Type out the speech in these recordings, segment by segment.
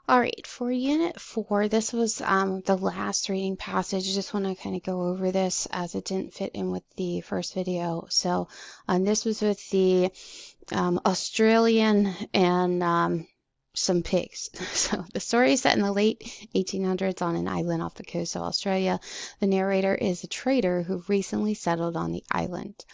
All right, for Unit 4, this was the last reading passage. I just want to kind of go over this as it didn't fit in with the first video. So this was with the Australian and some pigs. So the story is set in the late 1800s on an island off the coast of Australia. The narrator is a trader who recently settled on the island.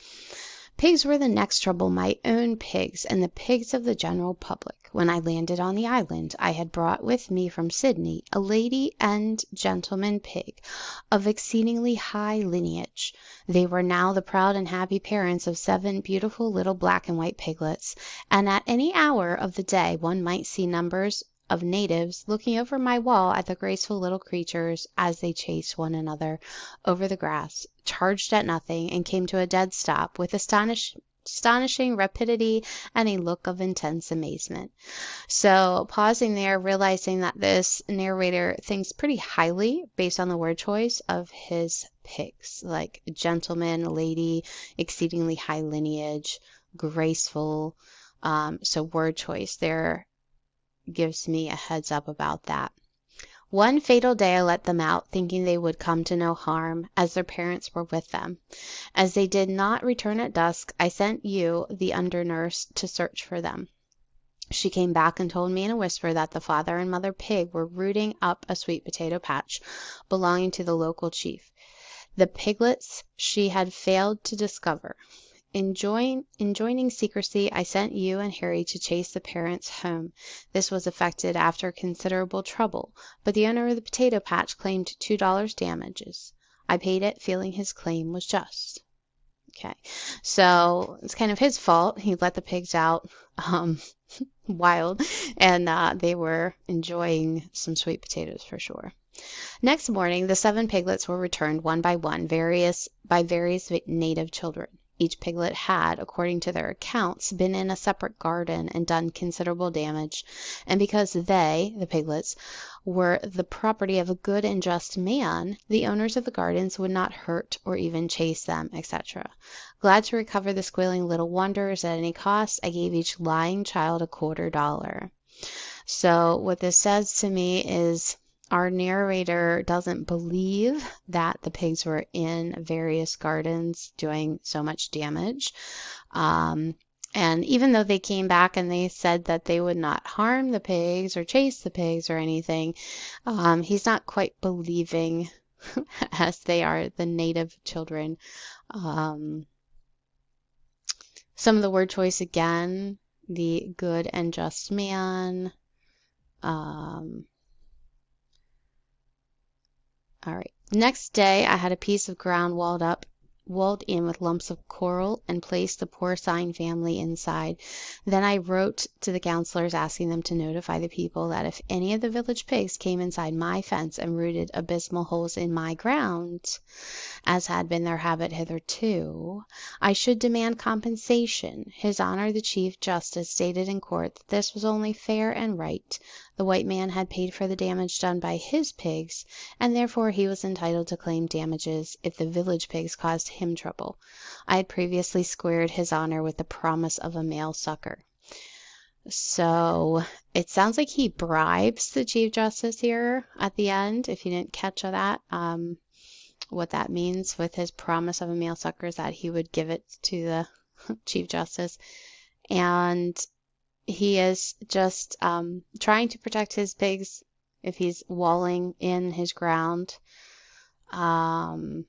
Pigs were the next trouble, my own pigs and the pigs of the general public. When I landed on the island, I had brought with me from Sydney a lady and gentleman pig of exceedingly high lineage. They were now the proud and happy parents of 7 beautiful little black and white piglets, and at any hour of the day one might see numbers of natives looking over my wall at the graceful little creatures as they chased one another over the grass, charged at nothing, and came to a dead stop with astonishing rapidity and a look of intense amazement. So, pausing there, realizing that this narrator thinks pretty highly, based on the word choice, of his pigs, like gentleman, lady, exceedingly high lineage, graceful. So, word choice there gives me a heads up about that. One fatal day I let them out, thinking they would come to no harm, as their parents were with them. As they did not return at dusk, I sent you, the under nurse, to search for them. She came back and told me in a whisper that the father and mother pig were rooting up a sweet potato patch belonging to the local chief. The piglets she had failed to discover. Enjoining secrecy, I sent you and Harry to chase the parents home. This was effected after considerable trouble, but the owner of the potato patch claimed $2 damages. I paid it, feeling his claim was just. Okay, so it's kind of his fault. He let the pigs out wild, and they were enjoying some sweet potatoes for sure. Next morning, the 7 piglets were returned one by one, by various native children. Each piglet had, according to their accounts, been in a separate garden and done considerable damage, and because they, the piglets, were the property of a good and just man, the owners of the gardens would not hurt or even chase them, etc. Glad to recover the squealing little wonders at any cost, I gave each lying child $0.25. So what this says to me is our narrator doesn't believe that the pigs were in various gardens doing so much damage. And even though they came back and they said that they would not harm the pigs or chase the pigs or anything, he's not quite believing as they are the native children. Some of the word choice again, the good and just man. All right. Next day, I had a piece of ground walled in with lumps of coral, and placed the porcine family inside. Then I wrote to the counselors asking them to notify the people that if any of the village pigs came inside my fence and rooted abysmal holes in my ground, as had been their habit hitherto, I should demand compensation. His Honor the Chief Justice stated in court that this was only fair and right. The white man had paid for the damage done by his pigs, and therefore he was entitled to claim damages if the village pigs caused him trouble. I had previously squared His Honor with the promise of a male sucker. So it sounds like he bribes the Chief Justice here at the end. If you didn't catch that, what that means with his promise of a male sucker is that he would give it to the Chief Justice. And he is just trying to protect his pigs if he's walling in his ground, kind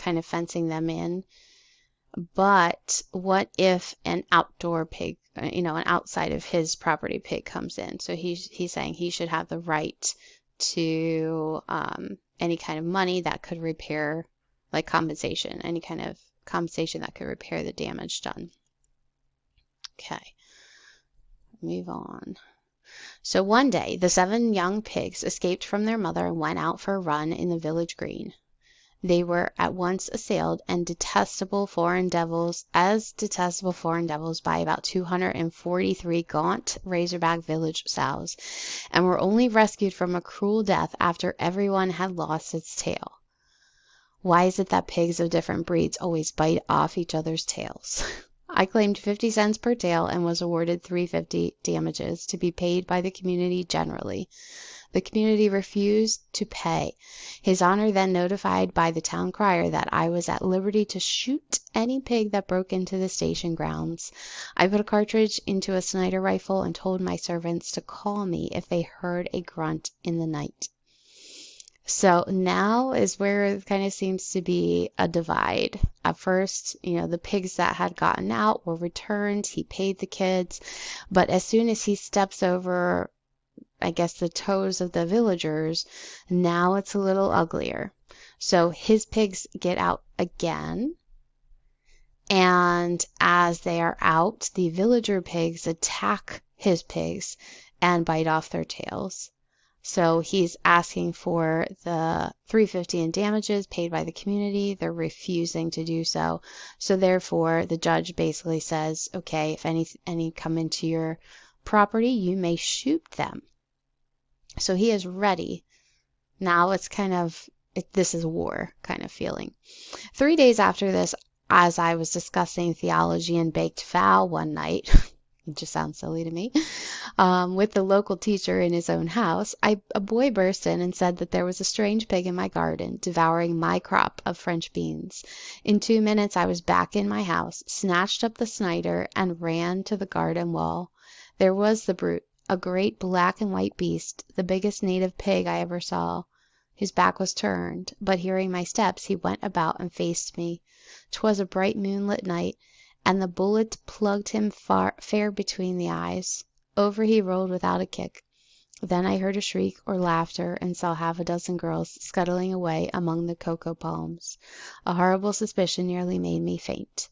of fencing them in. But what if an outdoor pig, an outside of his property pig comes in? So he's saying he should have the right to any kind of money that could repair, like compensation, any kind of compensation that could repair the damage done. Okay. Move on. So one day, the 7 young pigs escaped from their mother and went out for a run in the village green. They were at once assailed as detestable foreign devils by about 243 gaunt razorback village sows, and were only rescued from a cruel death after everyone had lost its tail. Why is it that pigs of different breeds always bite off each other's tails? I claimed 50 cents per tail and was awarded $3.50 damages to be paid by the community generally. The community refused to pay. His Honor then notified by the town crier that I was at liberty to shoot any pig that broke into the station grounds. I put a cartridge into a Snider rifle and told my servants to call me if they heard a grunt in the night. So now is where it kind of seems to be a divide. At first, the pigs that had gotten out were returned. He paid the kids. But as soon as he steps over, I guess, the toes of the villagers, now it's a little uglier. So his pigs get out again. And as they are out, the villager pigs attack his pigs and bite off their tails. So he's asking for the $3.50 in damages paid by the community. They're refusing to do so. So therefore, the judge basically says, okay, if any come into your property, you may shoot them. So he is ready. Now it's this is war kind of feeling. 3 days after this, as I was discussing theology and baked fowl one night, it just sounds silly to me, with the local teacher in his own house, a boy burst in and said that there was a strange pig in my garden devouring my crop of French beans. In 2 minutes I was back in my house, snatched up the Snider, and ran to the garden wall. There was the brute, a great black and white beast, the biggest native pig I ever saw. His back was turned, but hearing my steps, he went about and faced me. 'Twas a bright moonlit night, and the bullet plugged him fair between the eyes. Over he rolled without a kick. Then I heard a shriek or laughter, and saw half a dozen girls scuttling away among the cocoa palms. A horrible suspicion nearly made me faint.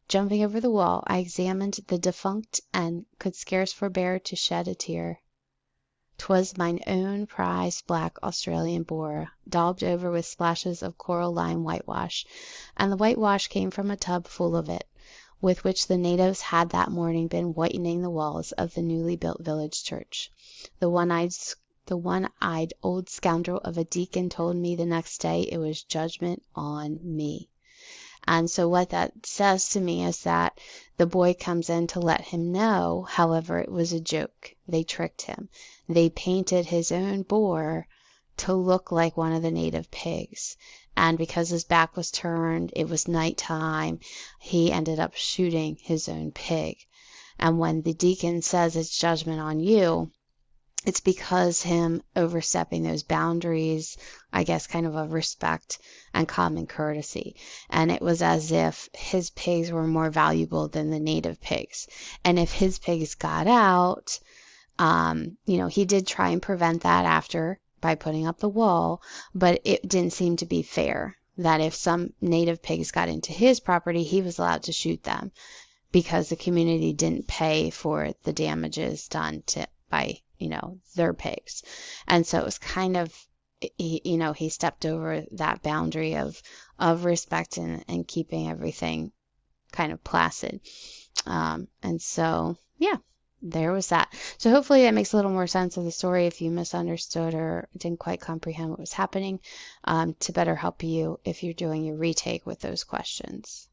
Jumping over the wall, I examined the defunct, and could scarce forbear to shed a tear. 'Twas mine own prized black Australian boar, daubed over with splashes of coral lime whitewash, and the whitewash came from a tub full of it, with which the natives had that morning been whitening the walls of the newly built village church. The one-eyed old scoundrel of a deacon told me the next day it was judgment on me. And so what that says to me is that the boy comes in to let him know, however, it was a joke. They tricked him. They painted his own boar to look like one of the native pigs. And because his back was turned, it was nighttime, he ended up shooting his own pig. And when the deacon says it's judgment on you, it's because him overstepping those boundaries, I guess, kind of respect and common courtesy. And it was as if his pigs were more valuable than the native pigs. And if his pigs got out, he did try and prevent that after by putting up the wall, but it didn't seem to be fair that if some native pigs got into his property, he was allowed to shoot them because the community didn't pay for the damages done by their pigs. And so it was kind of, he stepped over that boundary of respect and keeping everything kind of placid. And so, yeah, there was that. So hopefully that makes a little more sense of the story if you misunderstood or didn't quite comprehend what was happening, to better help you if you're doing your retake with those questions.